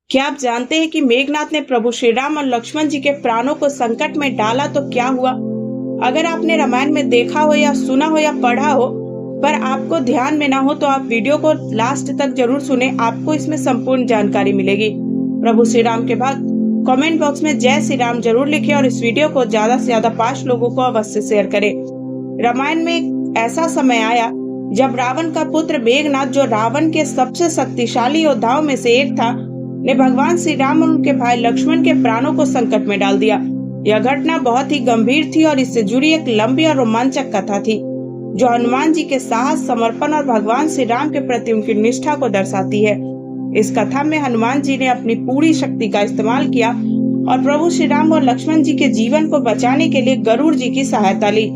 क्या आप जानते हैं कि मेघनाद ने प्रभु श्री राम और लक्ष्मण जी के प्राणों को संकट में डाला तो क्या हुआ? अगर आपने रामायण में देखा हो या सुना हो या पढ़ा हो पर आपको ध्यान में ना हो तो आप वीडियो को लास्ट तक जरूर सुने, आपको इसमें संपूर्ण जानकारी मिलेगी। प्रभु श्री राम के भक्त कमेंट बॉक्स में जय श्री राम जरूर लिखें और इस वीडियो को ज्यादा से ज्यादा 5 लोगों को अवश्य शेयर करें। रामायण में एक ऐसा समय आया जब रावण का पुत्र मेघनाद, जो रावण के सबसे शक्तिशाली योद्धाओं में से एक था, ने भगवान श्री राम और उनके भाई लक्ष्मण के प्राणों को संकट में डाल दिया। यह घटना बहुत ही गंभीर थी और इससे जुड़ी एक लंबी और रोमांचक कथा थी जो हनुमान जी के साहस, समर्पण और भगवान श्री राम के प्रति उनकी निष्ठा को दर्शाती है। इस कथा में हनुमान जी ने अपनी पूरी शक्ति का इस्तेमाल किया और प्रभु श्री राम और लक्ष्मण जी के जीवन को बचाने के लिए गरुड़ जी की सहायता ली।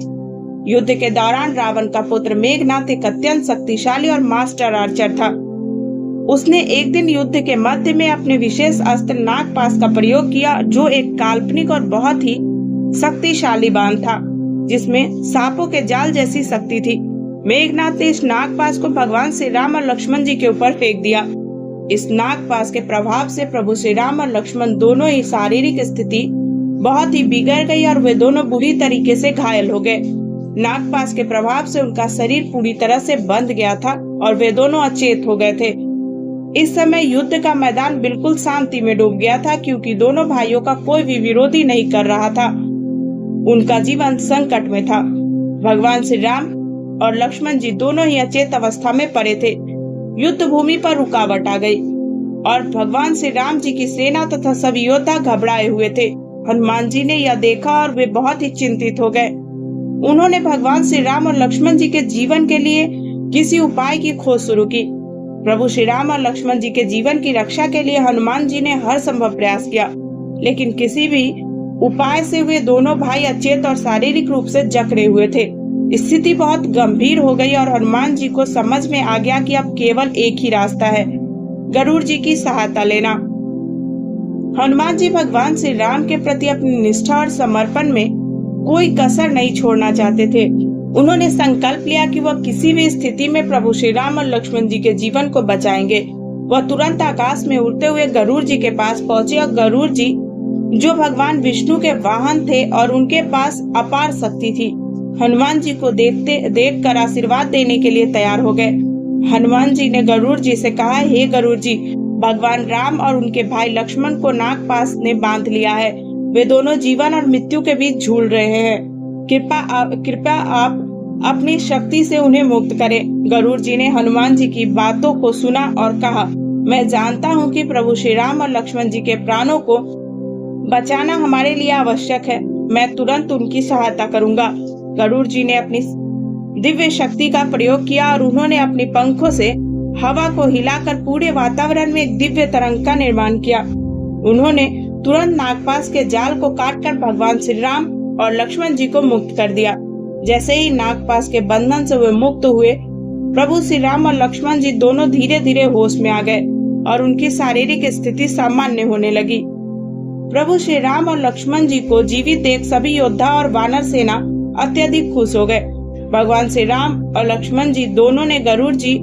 युद्ध के दौरान रावण का पुत्र मेघनाद एक अत्यंत शक्तिशाली और मास्टर आर्चर था। उसने एक दिन युद्ध के मध्य में अपने विशेष अस्त्र नागपाश का प्रयोग किया, जो एक काल्पनिक और बहुत ही शक्तिशाली बाण था जिसमें सांपों के जाल जैसी शक्ति थी। मेघनाद ने इस नागपाश को भगवान श्री राम और लक्ष्मण जी के ऊपर फेंक दिया। इस नागपाश के प्रभाव से प्रभु श्री राम और लक्ष्मण दोनों ही शारीरिक स्थिति बहुत ही बिगड़ गई और वे दोनों बुरी तरीके से घायल हो गए। नागपाश के प्रभाव से उनका शरीर पूरी तरह से बंध गया था और वे दोनों अचेत हो गए थे। इस समय युद्ध का मैदान बिल्कुल शांति में डूब गया था, क्योंकि दोनों भाइयों का कोई भी विरोधी नहीं कर रहा था। उनका जीवन संकट में था। भगवान श्री राम और लक्ष्मण जी दोनों ही अचेत अवस्था में पड़े थे। युद्ध भूमि पर रुकावट आ गई और भगवान श्री राम जी की सेना तथा सभी योद्धा घबराए हुए थे। हनुमान जी ने यह देखा और वे बहुत ही चिंतित हो गए। उन्होंने भगवान श्री राम और लक्ष्मण जी के जीवन के लिए किसी उपाय की खोज शुरू की। प्रभु श्री राम और लक्ष्मण जी के जीवन की रक्षा के लिए हनुमान जी ने हर संभव प्रयास किया, लेकिन किसी भी उपाय से वे दोनों भाई अचेत और शारीरिक रूप से जकड़े हुए थे। स्थिति बहुत गंभीर हो गई और हनुमान जी को समझ में आ गया कि अब केवल एक ही रास्ता है, गरुड़ जी की सहायता लेना। हनुमान जी भगवान श्री राम के प्रति अपनी निष्ठा और समर्पण में कोई कसर नहीं छोड़ना चाहते थे। उन्होंने संकल्प लिया कि वह किसी भी स्थिति में प्रभु श्री राम और लक्ष्मण जी के जीवन को बचाएंगे। वह तुरंत आकाश में उड़ते हुए गरुड़ जी के पास पहुंचे और गरुड़ जी, जो भगवान विष्णु के वाहन थे और उनके पास अपार शक्ति थी, हनुमान जी को देखकर आशीर्वाद देने के लिए तैयार हो गए। हनुमान जी ने गरुड़ जी से कहा, हे गरुड़ जी, भगवान राम और उनके भाई लक्ष्मण को नागपाश ने बांध लिया है। वे दोनों जीवन और मृत्यु के बीच झूल रहे हैं। कृपया आप अपनी शक्ति से उन्हें मुक्त करें। गरुड़ जी ने हनुमान जी की बातों को सुना और कहा, मैं जानता हूँ कि प्रभु श्री राम और लक्ष्मण जी के प्राणों को बचाना हमारे लिए आवश्यक है। मैं तुरंत उनकी सहायता करूंगा। गरुड़ जी ने अपनी दिव्य शक्ति का प्रयोग किया और उन्होंने अपने पंखों से हवा को हिलाकर पूरे वातावरण में एक दिव्य तरंग का निर्माण किया। उन्होंने तुरंत नागपाश के जाल को काटकर भगवान श्री राम और लक्ष्मण जी को मुक्त कर दिया। जैसे ही नागपाश के बंधन से वे मुक्त हुए, प्रभु श्री राम और लक्ष्मण जी दोनों धीरे धीरे होश में आ गए और उनकी शारीरिक स्थिति सामान्य होने लगी। प्रभु श्री राम और लक्ष्मण जी को जीवित देख सभी योद्धा और वानर सेना अत्यधिक खुश हो गए। भगवान श्री राम और लक्ष्मण जी दोनों ने गरुड़ जी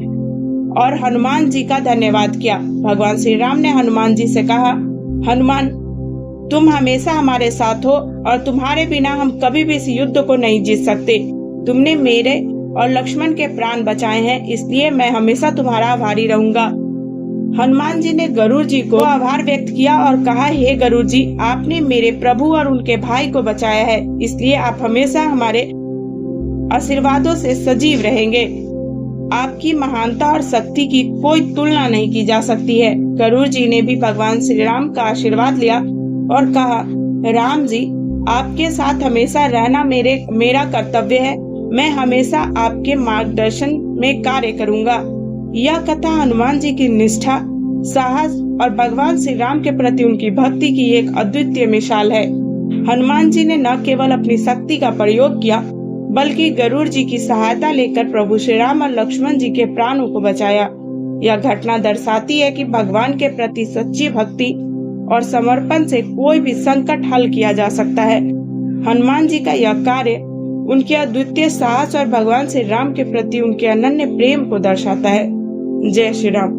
और हनुमान जी का धन्यवाद किया। भगवान श्री राम ने हनुमान जी से कहा, हनुमान, तुम हमेशा हमारे साथ हो और तुम्हारे बिना हम कभी भी इस युद्ध को नहीं जीत सकते। तुमने मेरे और लक्ष्मण के प्राण बचाए हैं, इसलिए मैं हमेशा तुम्हारा आभारी रहूंगा। हनुमान जी ने गरुड़ जी को आभार व्यक्त किया और कहा, हे गरुड़ जी, आपने मेरे प्रभु और उनके भाई को बचाया है, इसलिए आप हमेशा हमारे आशीर्वादों से सजीव रहेंगे। आपकी महानता और शक्ति की कोई तुलना नहीं की जा सकती है। गरुड़ जी ने भी भगवान श्री राम का आशीर्वाद लिया और कहा, राम जी, आपके साथ हमेशा रहना मेरा कर्तव्य है। मैं हमेशा आपके मार्गदर्शन में कार्य करूंगा। यह कथा हनुमान जी की निष्ठा, साहस और भगवान श्री राम के प्रति उनकी भक्ति की एक अद्वितीय मिसाल है। हनुमान जी ने न केवल अपनी शक्ति का प्रयोग किया, बल्कि गरुड़ जी की सहायता लेकर प्रभु श्री राम और लक्ष्मण जी के प्राणों को बचाया। यह घटना दर्शाती है कि भगवान के प्रति सच्ची भक्ति और समर्पण से कोई भी संकट हल किया जा सकता है। हनुमान जी का यह कार्य उनके अद्वितीय साहस और भगवान श्री राम के प्रति उनके अनन्य प्रेम को दर्शाता है। जय श्री राम।